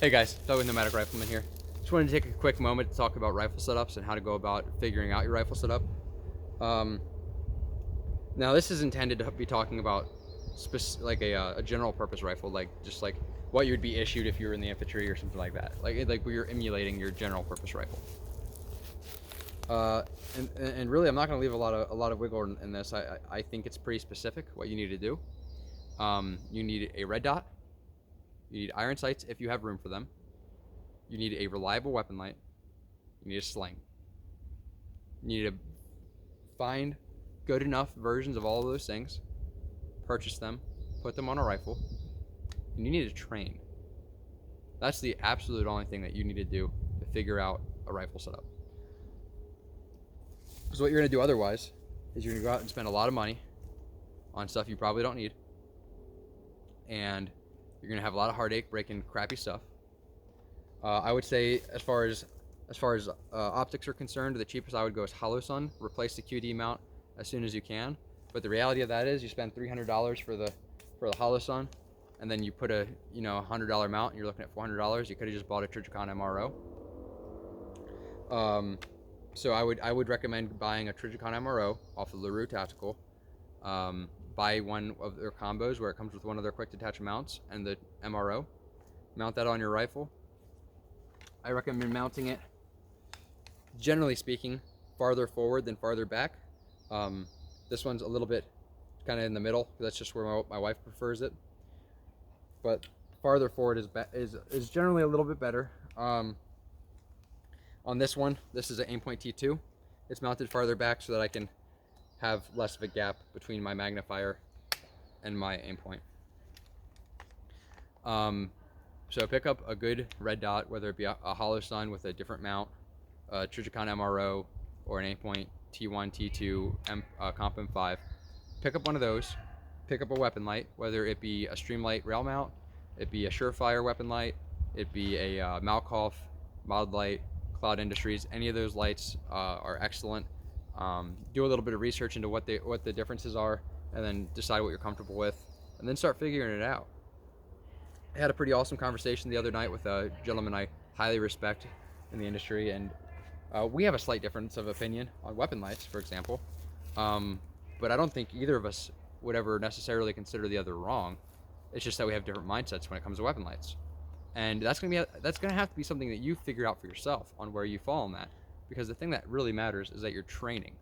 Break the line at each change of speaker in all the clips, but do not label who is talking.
Hey guys, Doug with Nomadic Rifleman here. Just wanted to take a quick moment to talk about rifle setups and how to go about figuring out your rifle setup. Um, Now this is intended to be talking about a general purpose rifle, like what you would be issued if you were in the infantry or something like that. Like where you're emulating your general purpose rifle. And really, I'm not going to leave a lot of wiggle in this. I think it's pretty specific what you need to do. You need a red dot. You need iron sights if you have room for them. You need a reliable weapon light. You need a sling. You need to find good enough versions of all of those things, purchase them, put them on a rifle, and you need to train. That's the absolute only thing that you need to do to figure out a rifle setup. Because what you're going to do otherwise is you're going to go out and spend a lot of money on stuff you probably don't need, and you're going to have a lot of heartache breaking crappy stuff. I would say as far as optics are concerned, the cheapest I would go is Holosun. Replace the QD mount as soon as you can. But the reality of that is you spend $300 for the Holosun, and then you put a $100 mount, and you're looking at $400. You could have just bought a Trijicon MRO. So I would recommend buying a Trijicon MRO off of LaRue Tactical. Buy one of their combos where it comes with one of their quick detach mounts and the MRO. Mount that on your rifle. I recommend mounting it, generally speaking, farther forward than farther back. This one's a little bit kind of in the middle. That's just where my wife prefers it. But farther forward is generally a little bit better. On this one, this is an Aimpoint T2. It's mounted farther back so that I can have less of a gap between my magnifier and my Aimpoint. So pick up a good red dot, whether it be a Holosun with a different mount, a Trijicon MRO, or an Aimpoint T1, T2, Comp M5. Pick up one of those. Pick up a weapon light, whether it be a Streamlight rail mount, it be a Surefire weapon light, it be a Malkoff, Mod Light, Cloud Industries. Any of those lights are excellent. Do a little bit of research into what the differences are, and then decide what you're comfortable with, and then start figuring it out. I had a pretty awesome conversation the other night with a gentleman I highly respect in the industry, and we have a slight difference of opinion on weapon lights, for example. But I don't think either of us would ever necessarily consider the other wrong. It's just that we have different mindsets when it comes to weapon lights, and that's gonna have to be something that you figure out for yourself on where you fall on that. Because the thing that really matters is that you're training,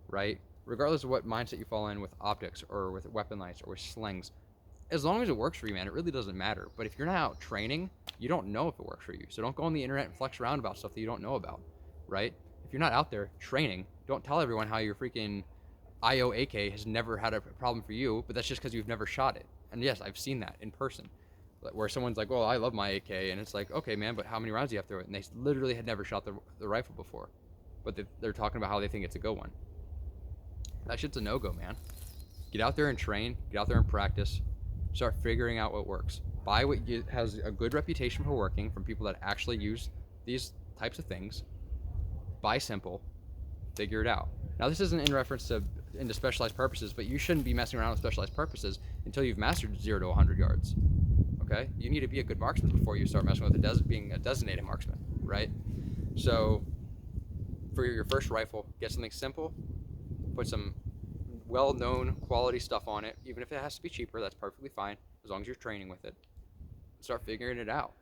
right? Regardless of what mindset you fall in with optics or with weapon lights or with slings, as long as it works for you, man, it really doesn't matter. But if you're not out training, you don't know if it works for you. So don't go on the internet and flex around about stuff that you don't know about, right? If you're not out there training, don't tell everyone how your freaking IO AK has never had a problem for you, but that's just because you've never shot it. And yes, I've seen that in person, where someone's like, well, I love my AK, and it's like, okay, man, but how many rounds do you have through it? And they literally had never shot the rifle before, but they're talking about how they think it's a good one. That shit's a no-go, man. Get out there and train, get out there and practice, start figuring out what works. Buy what has a good reputation for working from people that actually use these types of things. Buy simple, figure it out. Now, this isn't in reference to into specialized purposes, but you shouldn't be messing around with specialized purposes until you've mastered 0 to 100 yards. Okay? You need to be a good marksman before you start messing with being a designated marksman, right? So, for your first rifle, get something simple, put some well-known quality stuff on it. Even if it has to be cheaper, that's perfectly fine, as long as you're training with it. Start figuring it out,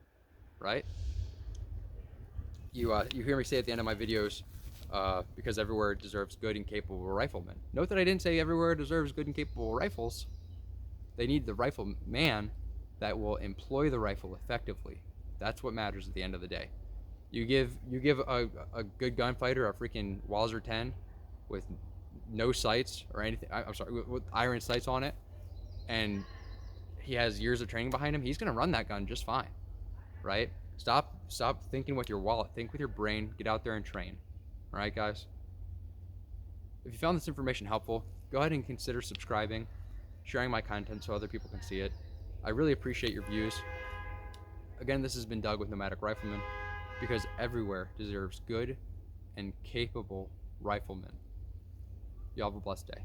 right? You hear me say at the end of my videos, because everywhere deserves good and capable riflemen. Note that I didn't say everywhere deserves good and capable rifles. They need the rifleman that will employ the rifle effectively. That's what matters at the end of the day. You give a good gunfighter a freaking Walser 10 with no sights or anything. I'm sorry, with iron sights on it, and he has years of training behind him. He's gonna run that gun just fine, right? Stop thinking with your wallet. Think with your brain. Get out there and train. All right, guys. If you found this information helpful, go ahead and consider subscribing, sharing my content so other people can see it. I really appreciate your views. Again, this has been Doug with Nomadic Rifleman, because everywhere deserves good and capable riflemen. Y'all have a blessed day.